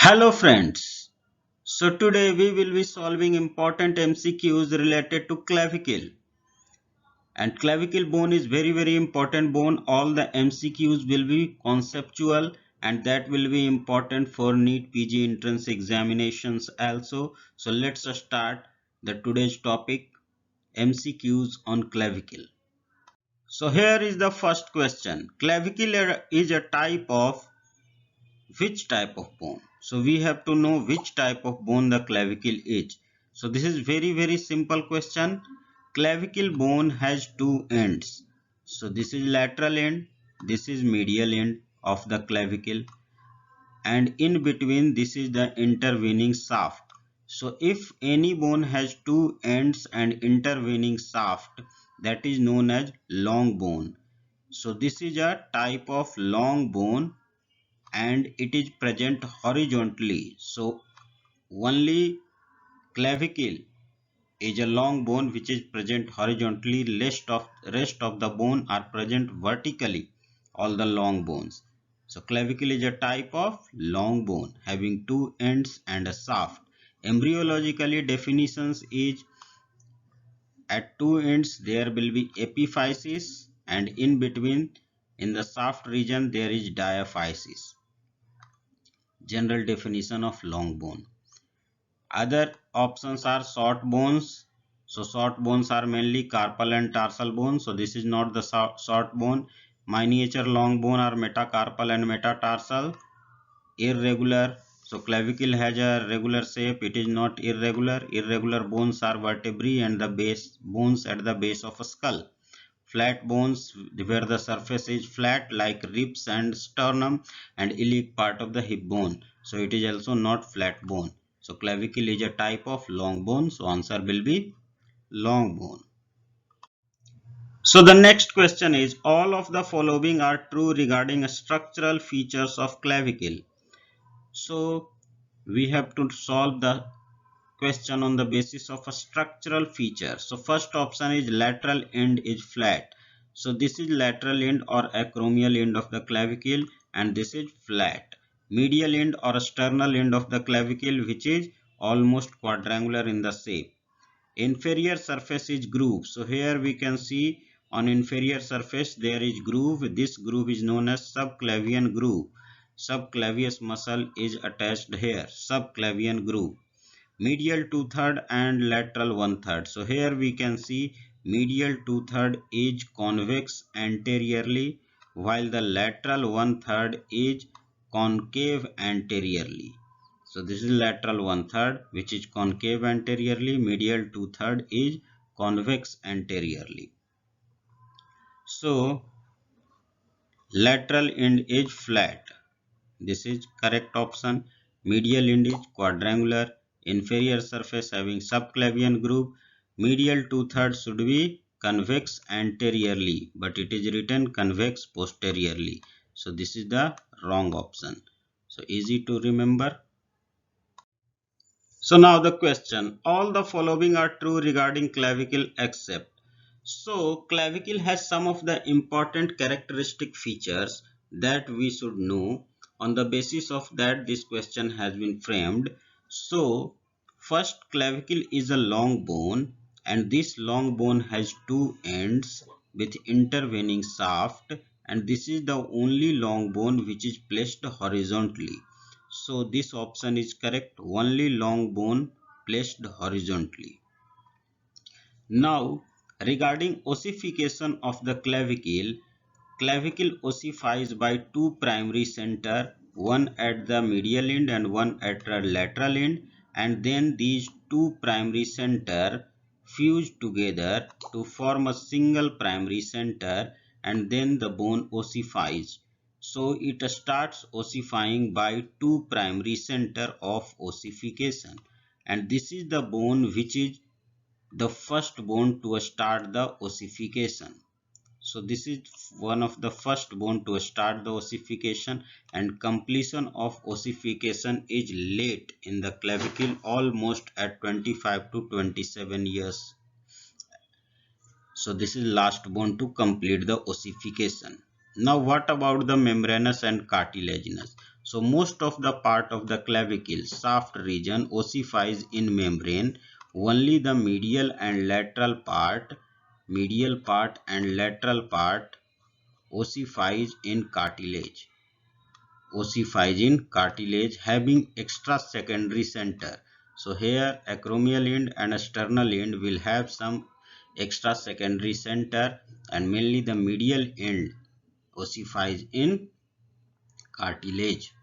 Hello friends. So today we will be solving important MCQs related to clavicle. And clavicle bone is very important bone. All the MCQs will be conceptual and that will be important for NEET PG entrance examinations also. So let's start the today's topic, MCQs on clavicle. So here is the first question. Clavicle is a type of which type of bone? So we have to know which type of bone the clavicle is. So this is very simple question. Clavicle bone has two ends. So this is lateral end, this is medial end of the clavicle, and in between this is the intervening shaft. So if any bone has two ends and intervening shaft, that is known as long bone. So this is a type of long bone and it is present horizontally. So only clavicle is a long bone which is present horizontally. Rest of the bone are present vertically, all the long bones. So clavicle is a type of long bone having two ends and a shaft. Embryologically definitions is at two ends there will be epiphysis and in between in the shaft region there is diaphysis. General definition of long bone. Other options are short bones. So short bones are mainly carpal and tarsal bones. So this is not the short bone. Miniature long bone are metacarpal and metatarsal. Irregular. So clavicle has a regular shape. It is not irregular. Irregular bones are vertebrae and the base bones at the base of a skull. Flat bones where the surface is flat like ribs and sternum and iliac part of the hip bone. So it is also not flat bone. So clavicle is a type of long bone. So answer will be long bone. So the next question is, all of the following are true regarding structural features of clavicle. So we have to solve the question on the basis of a structural feature. So first option is lateral end is flat. So this is lateral end or acromial end of the clavicle and this is flat. Medial end or sternal end of the clavicle which is almost quadrangular in the shape. Inferior surface is groove. So here we can see on inferior surface there is groove. This groove is known as subclavian groove. Subclavius muscle is attached here. Subclavian groove. Medial 2/3 and lateral 1/3. So here we can see medial 2/3 is convex anteriorly while the lateral 1/3 is concave anteriorly. So this is lateral 1/3 which is concave anteriorly, medial 2/3 is convex anteriorly. So lateral end is flat. This is correct option. Medial end is quadrangular. Inferior surface having subclavian groove. Medial 2/3 should be convex anteriorly, but it is written convex posteriorly. So this is the wrong option. So easy to remember. So now the question, all the following are true regarding clavicle except. So clavicle has some of the important characteristic features that we should know. On the basis of that this question has been framed. So first, clavicle is a long bone and this long bone has two ends with intervening shaft and this is the only long bone which is placed horizontally. So this option is correct, only long bone placed horizontally. Now regarding ossification of the clavicle, clavicle ossifies by two primary center, one at the medial end and one at the lateral end, and then these two primary center fuse together to form a single primary center and then the bone ossifies. So it starts ossifying by two primary center of ossification, and this is the bone which is the first bone to start the ossification. So this is one of the first bone to start the ossification, and completion of ossification is late in the clavicle, almost at 25 to 27 years. So this is last bone to complete the ossification. Now what about the membranous and cartilaginous? So most of the part of the clavicle shaft region ossifies in membrane. Only the medial part and lateral part ossifies in cartilage. Ossifies in cartilage having extra secondary center. So here acromial end and sternal end will have some extra secondary center, and mainly the medial end ossifies in cartilage.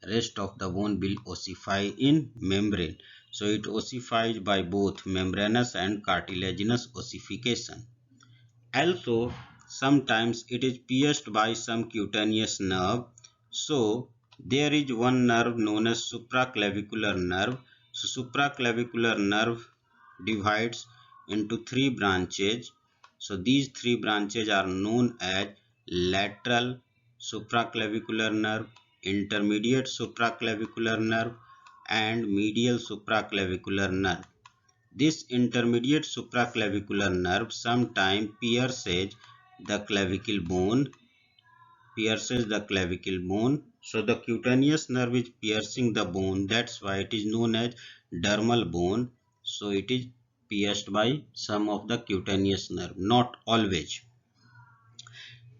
Rest of the bone will ossify in membrane. So it ossifies by both membranous and cartilaginous ossification. Also, sometimes it is pierced by some cutaneous nerve. So there is one nerve known as supraclavicular nerve. So supraclavicular nerve divides into three branches. So these three branches are known as lateral supraclavicular nerve, intermediate supraclavicular nerve, and medial supraclavicular nerve. This intermediate supraclavicular nerve sometimes pierces the clavicle bone. So the cutaneous nerve is piercing the bone. That's why it is known as dermal bone. So it is pierced by some of the cutaneous nerve, not always.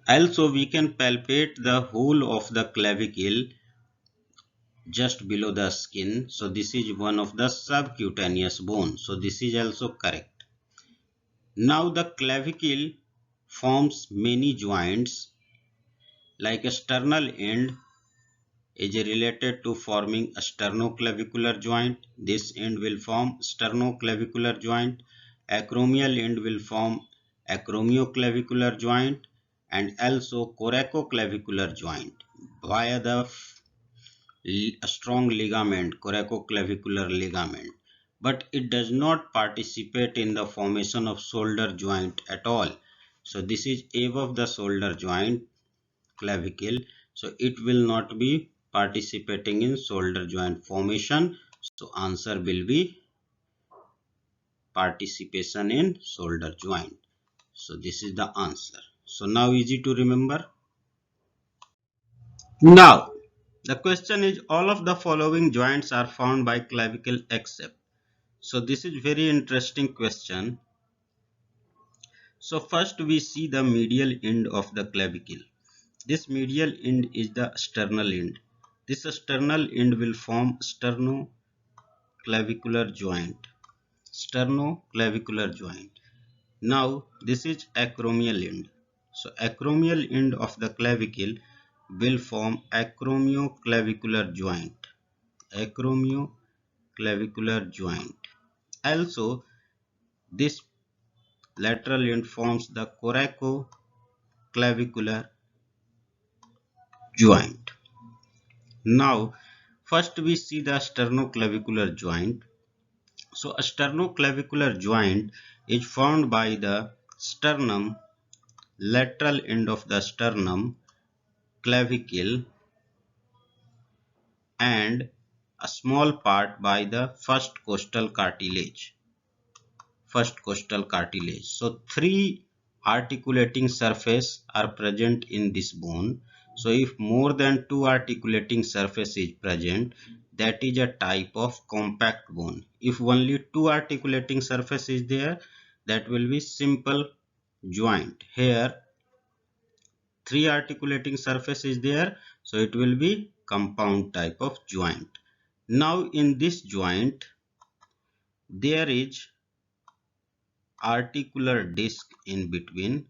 Also, we can palpate the whole of the clavicle just below the skin. So this is one of the subcutaneous bone. So this is also correct. Now the clavicle forms many joints, like a sternal end is related to forming a sternoclavicular joint. This end will form sternoclavicular joint. Acromial end will form acromioclavicular joint, and also coracoclavicular joint via the strong ligament, coracoclavicular ligament. But it does not participate in the formation of shoulder joint at all. So this is above the shoulder joint, clavicle. So it will not be participating in shoulder joint formation. So answer will be participation in shoulder joint. So this is the answer. So now easy to remember. Now the question is, all of the following joints are found by clavicle except. So this is very interesting question. So first we see the medial end of the clavicle. This medial end is the sternal end. This sternal end will form sternoclavicular joint. Sternoclavicular joint. Now this is acromial end. So acromial end of the clavicle will form acromioclavicular joint. Acromioclavicular joint. Also, this lateral end forms the coracoclavicular joint. Now, first we see the sternoclavicular joint. So, a sternoclavicular joint is formed by the sternum, lateral end of the sternum, clavicle, and a small part by the first costal cartilage. So three articulating surface are present in this bone. So if more than two articulating surface is present, that is a type of compact bone. If only two articulating surface is there, that will be simple joint. Here three articulating surface is there, so it will be compound type of joint. Now in this joint there is articular disc in between.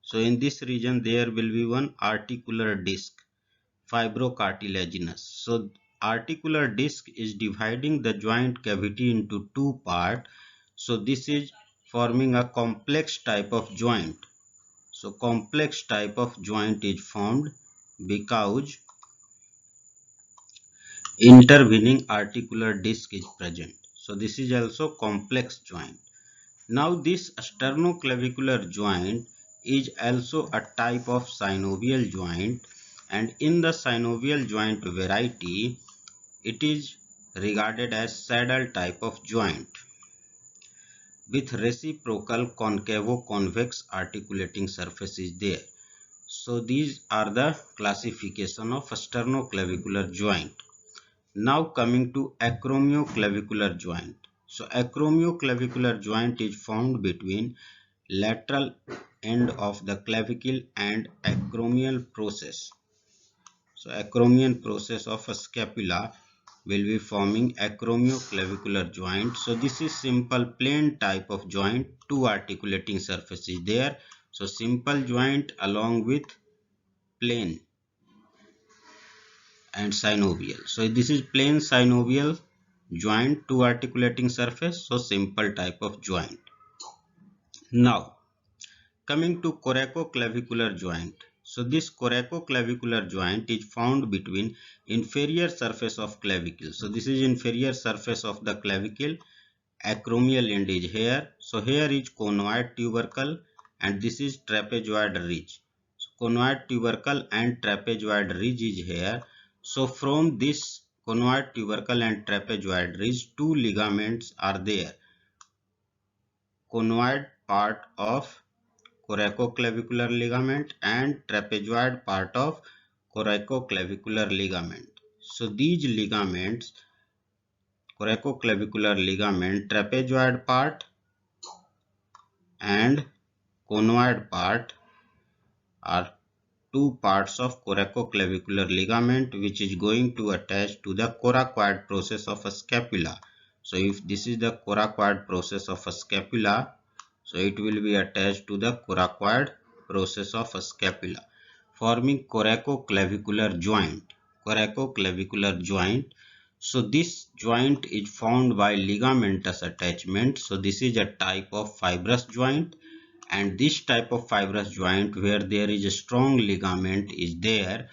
So in this region there will be one articular disc, fibrocartilaginous. So articular disc is dividing the joint cavity into two parts. So this is forming a complex type of joint. So complex type of joint is formed because intervening articular disc is present. So this is also complex joint. Now this sternoclavicular joint is also a type of synovial joint, and in the synovial joint variety it is regarded as saddle type of joint with reciprocal concavo-convex articulating surface is there. So these are the classification of sternoclavicular joint. Now coming to acromioclavicular joint. So acromioclavicular joint is found between lateral end of the clavicle and acromial process. So acromial process of a scapula will be forming acromioclavicular joint. So this is simple plain type of joint, two articulating surfaces there. So simple joint along with plane and synovial. So this is plain synovial joint, two articulating surface, so simple type of joint. Now coming to coracoclavicular joint. So this coracoclavicular joint is found between inferior surface of clavicle. So this is inferior surface of the clavicle. Acromial end is here. So here is conoid tubercle and this is trapezoid ridge. So conoid tubercle and trapezoid ridge is here. So from this conoid tubercle and trapezoid ridge, two ligaments are there. Conoid part of coracoclavicular ligament and trapezoid part of coracoclavicular ligament. So these ligaments, coracoclavicular ligament, trapezoid part and conoid part are two parts of coracoclavicular ligament which is going to attach to the coracoid process of a scapula. So if this is the coracoid process of a scapula, so it will be attached to the coracoid process of a scapula, forming coracoclavicular joint. Coracoclavicular joint. So this joint is found by ligamentous attachment. So this is a type of fibrous joint, and this type of fibrous joint where there is a strong ligament is there,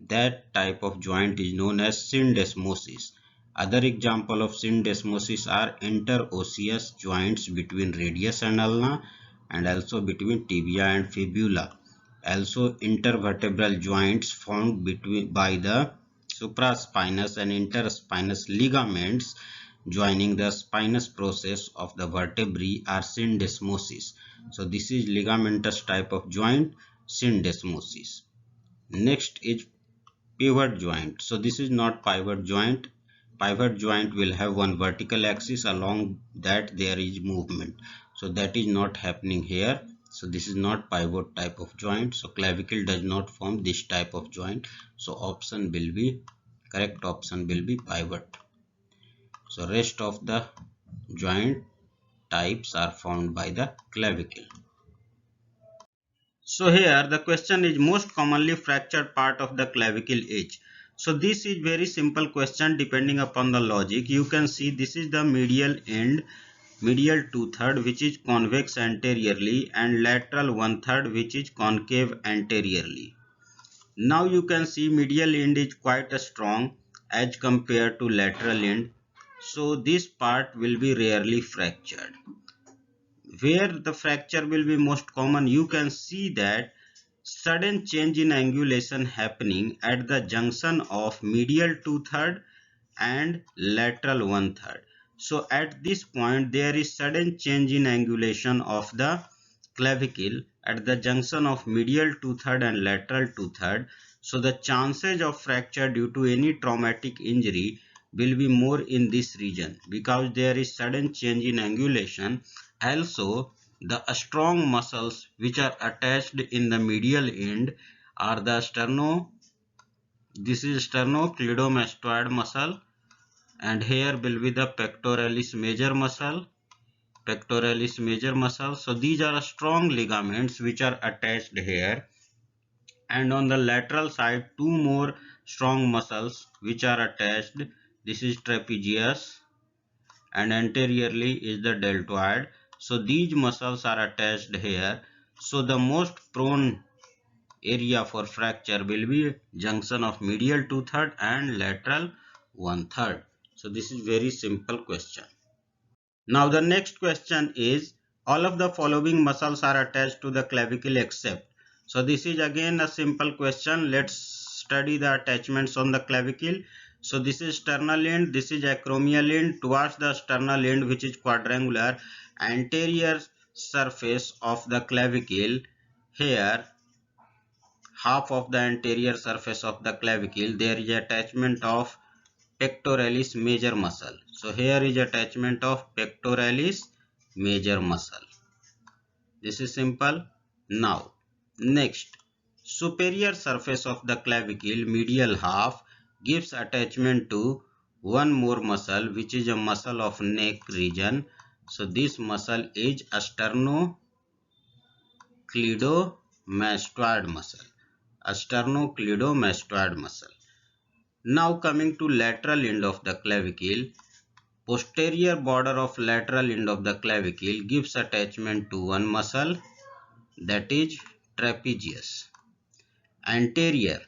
that type of joint is known as syndesmosis. Other example of syndesmosis are interosseous joints between radius and ulna and also between tibia and fibula. Also intervertebral joints formed between by the supraspinous and interspinous ligaments joining the spinous process of the vertebrae are syndesmosis. So this is ligamentous type of joint, syndesmosis. Next is pivot joint. So this is not pivot joint. Pivot joint will have one vertical axis, along that there is movement. So that is not happening here. So this is not pivot type of joint. So clavicle does not form this type of joint. So option will be, correct option will be pivot. So rest of the joint types are found by the clavicle. So here the question is most commonly fractured part of the clavicle is. So this is very simple question depending upon the logic. You can see this is the medial end, medial 2/3 which is convex anteriorly and lateral 1/3 which is concave anteriorly. Now you can see medial end is quite strong as compared to lateral end. So this part will be rarely fractured. Where the fracture will be most common, you can see that sudden change in angulation happening at the junction of medial 2/3 and lateral 1/3. So at this point there is sudden change in angulation of the clavicle at the junction of medial 2/3 and lateral 2/3. So the chances of fracture due to any traumatic injury will be more in this region because there is sudden change in angulation. Also, the strong muscles which are attached in the medial end are the this is sternocleidomastoid muscle, and here will be the pectoralis major muscle, pectoralis major muscle. So these are strong ligaments which are attached here, and on the lateral side two more strong muscles which are attached. This is trapezius and anteriorly is the deltoid. So these muscles are attached here. So the most prone area for fracture will be junction of medial 2/3 and lateral 1/3. So this is very simple question. Now the next question is, all of the following muscles are attached to the clavicle except. So this is again a simple question. Let's study the attachments on the clavicle. So this is sternal end, this is acromial end. Towards the sternal end, which is quadrangular, anterior surface of the clavicle, here half of the anterior surface of the clavicle, there is attachment of pectoralis major muscle. So here is attachment of pectoralis major muscle. This is simple. Now next, superior surface of the clavicle medial half gives attachment to one more muscle, which is a muscle of neck region. So this muscle is sternocleidomastoid muscle. Sternocleidomastoid muscle. Now coming to lateral end of the clavicle, posterior border of lateral end of the clavicle gives attachment to one muscle, that is trapezius. Anterior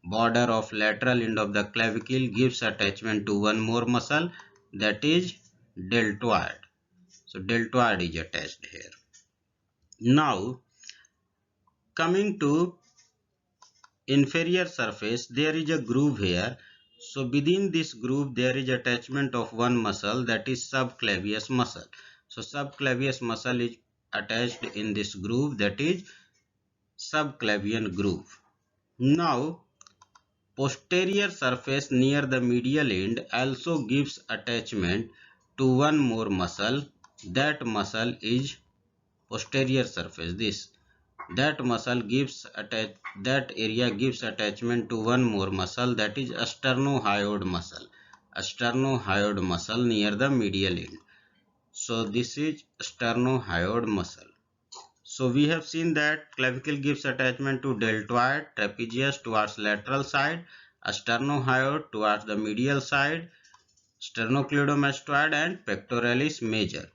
border of lateral end of the clavicle gives attachment to one more muscle, that is deltoid. So deltoid is attached here. Now coming to inferior surface, there is a groove here. So within this groove there is attachment of one muscle, that is subclavius muscle. So subclavius muscle is attached in this groove, that is subclavian groove. Now posterior surface near the medial end also gives attachment to one more muscle. That muscle is posterior surface. That muscle gives that area gives attachment to one more muscle, that is sternohyoid muscle. Sternohyoid muscle near the medial end. So this is sternohyoid muscle. So we have seen that clavicle gives attachment to deltoid, trapezius towards lateral side, sternohyoid towards the medial side, sternocleidomastoid and pectoralis major.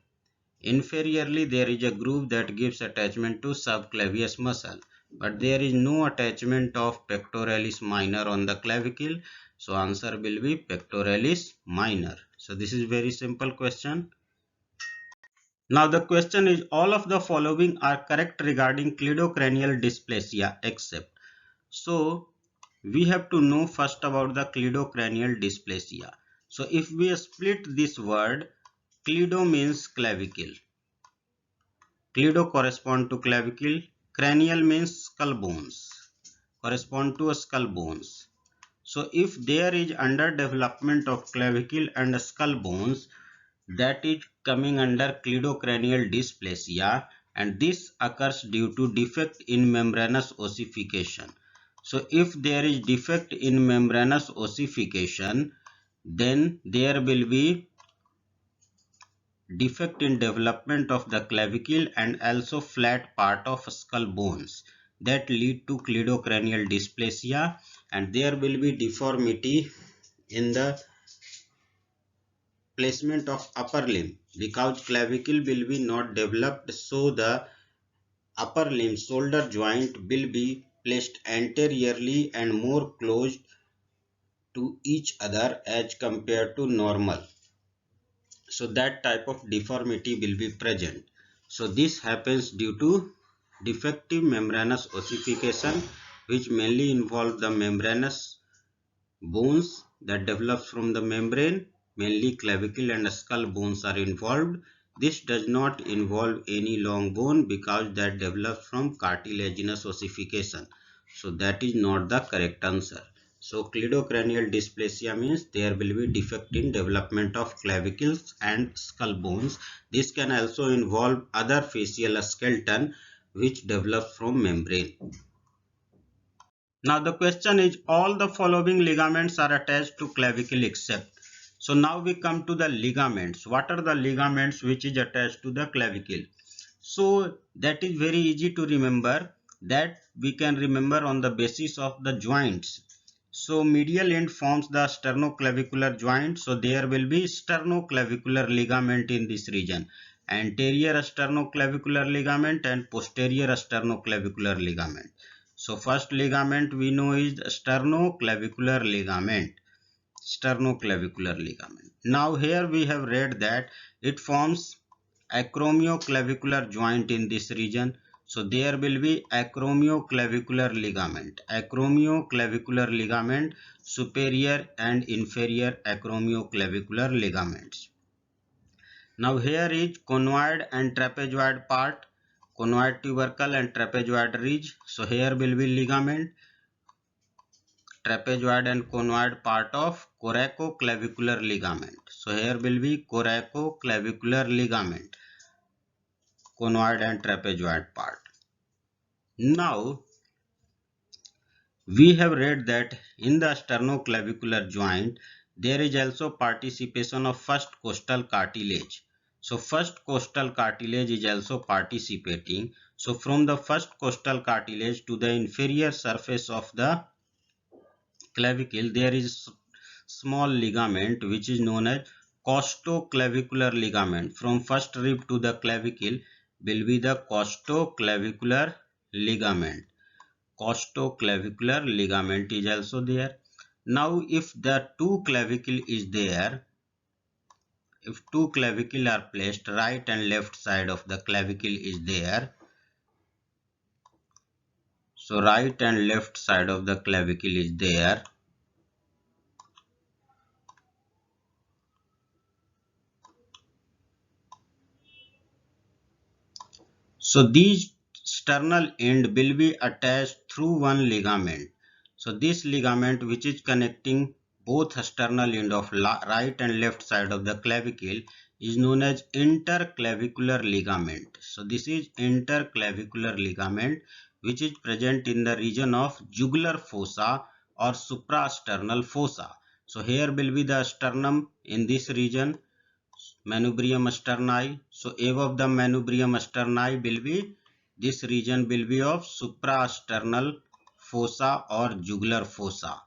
Inferiorly, there is a groove that gives attachment to subclavius muscle, but there is no attachment of pectoralis minor on the clavicle. So answer will be pectoralis minor. So this is very simple question. Now the question is, all of the following are correct regarding cleidocranial dysplasia except. So we have to know first about the cleidocranial dysplasia. So if we split this word, cleido means clavicle. Cleido correspond to clavicle. Cranial means skull bones. Correspond to skull bones. So if there is underdevelopment of clavicle and skull bones, that is coming under cleidocranial dysplasia, and this occurs due to defect in membranous ossification. So if there is defect in membranous ossification, then there will be defect in development of the clavicle and also flat part of skull bones, that lead to cleidocranial dysplasia, and there will be deformity in the placement of upper limb because clavicle will be not developed, so the upper limb shoulder joint will be placed anteriorly and more close to each other as compared to normal. So that type of deformity will be present. So this happens due to defective membranous ossification, which mainly involve the membranous bones that develops from the membrane. Mainly clavicle and skull bones are involved. This does not involve any long bone because that develops from cartilaginous ossification. So that is not the correct answer. So cleidocranial dysplasia means there will be defect in development of clavicles and skull bones. This can also involve other facial skeleton which develops from membrane. Now the question is, all the following ligaments are attached to clavicle except. So now we come to the ligaments. What are the ligaments which is attached to the clavicle? So that is very easy to remember. That we can remember on the basis of the joints. So medial end forms the sternoclavicular joint. So there will be sternoclavicular ligament in this region. Anterior sternoclavicular ligament and posterior sternoclavicular ligament. So first ligament we know is sternoclavicular ligament. Sternoclavicular ligament. Now here we have read that it forms acromioclavicular joint in this region. So there will be acromioclavicular ligament. Acromioclavicular ligament, superior and inferior acromioclavicular ligaments. Now here is conoid and trapezoid part. conoid tubercle and trapezoid ridge. So here will be ligament, trapezoid and conoid part of coracoclavicular ligament. So here will be coracoclavicular ligament, conoid and trapezoid part. Now we have read that in the sternoclavicular joint there is also participation of first costal cartilage. So first costal cartilage is also participating. So from the first costal cartilage to the inferior surface of the clavicle there is small ligament which is known as costoclavicular ligament. From first rib to the clavicle will be the costoclavicular ligament. Costoclavicular ligament is also there. Now if the two clavicle is there, if two clavicle are placed, right and left side of the clavicle is there, so right and left side of the clavicle is there, so these sternal end will be attached through one ligament. So this ligament which is connecting both sternal end of right and left side of the clavicle is known as interclavicular ligament. So this is interclavicular ligament which is present in the region of jugular fossa or suprasternal fossa. So here will be the sternum in this region, manubrium sterni. So above the manubrium sterni will be, this region will be of suprasternal fossa or jugular fossa,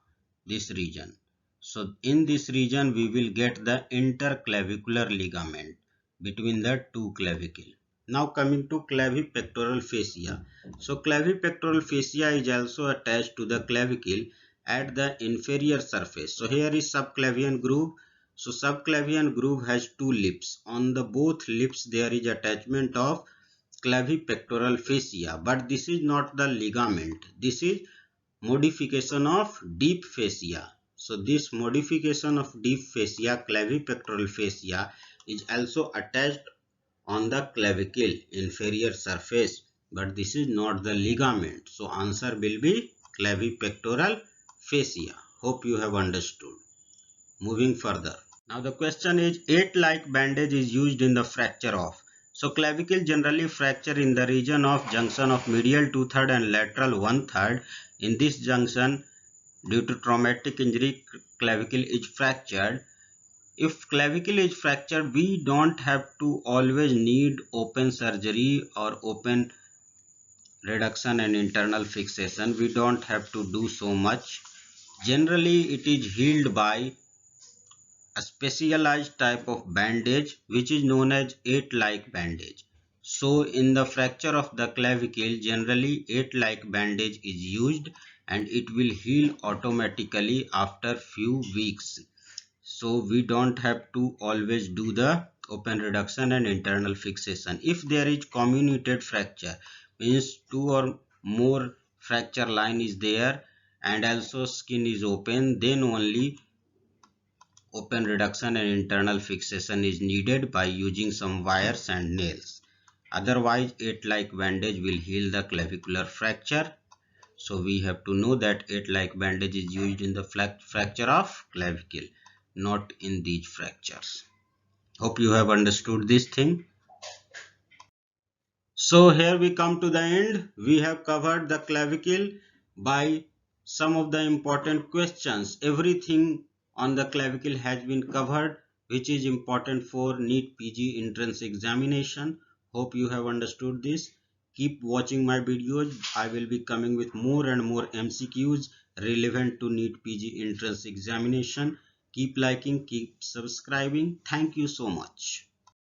this region. So in this region we will get the interclavicular ligament between the two clavicle. Now coming to clavipectoral fascia. So clavipectoral fascia is also attached to the clavicle at the inferior surface. So here is subclavian groove. So subclavian groove has two lips. On the both lips there is attachment of clavipectoral fascia, but this is not the ligament. This is modification of deep fascia. So this modification of deep fascia, clavipectoral fascia, is also attached on the clavicle inferior surface, but this is not the ligament. So answer will be clavipectoral fascia. Hope you have understood. Moving further. Now the question is, 8-like bandage is used in the fracture of. So clavicle generally fracture in the region of junction of medial 2/3 and lateral 1/3. In this junction, due to traumatic injury, clavicle is fractured. If clavicle is fractured, we don't have to always need open surgery or open reduction and internal fixation. We don't have to do so much. Generally, it is healed by a specialized type of bandage which is known as 8-like bandage. So in the fracture of the clavicle, generally 8-like bandage is used and it will heal automatically after few weeks. So we don't have to always do the open reduction and internal fixation. If there is comminuted fracture, means two or more fracture line is there and also skin is open, then only open reduction and internal fixation is needed by using some wires and nails. Otherwise, 8-like bandage will heal the clavicular fracture. So we have to know that 8-like bandage is used in the fracture of clavicle, not in these fractures. Hope you have understood this thing. So here we come to the end. We have covered the clavicle by some of the important questions. Everything on the clavicle has been covered, which is important for NEET PG entrance examination. Hope you have understood this. Keep watching my videos. I will be coming with more and more MCQs relevant to NEET PG entrance examination. Keep liking, keep subscribing. Thank you so much.